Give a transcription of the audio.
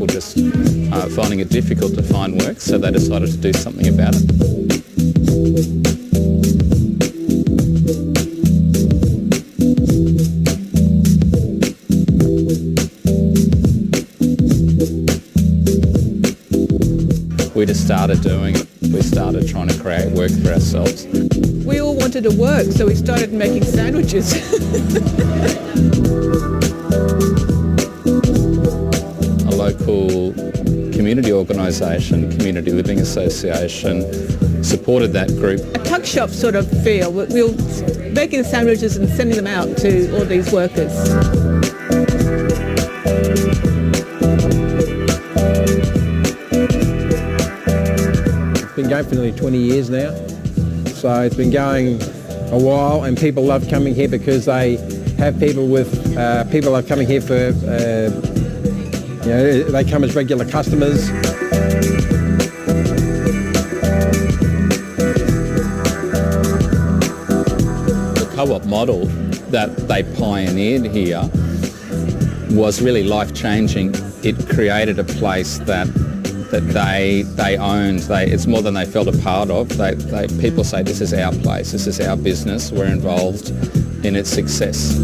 people just finding it difficult to find work, so they decided to do something about it. We just started doing it. We started trying to create work for ourselves. We all wanted to work, so we started making sandwiches. A local community organisation, Community Living Association, supported that group. A tuck shop sort of feel. We were making sandwiches and sending them out to all these workers. It's been going for nearly 20 years now, so it's been going a while, and people love coming here because they have people are coming here for, they come as regular customers. The co-op model that they pioneered here was really life-changing. It created a place that they owned. It's more than they felt a part of. People say, this is our place, this is our business, we're involved in its success.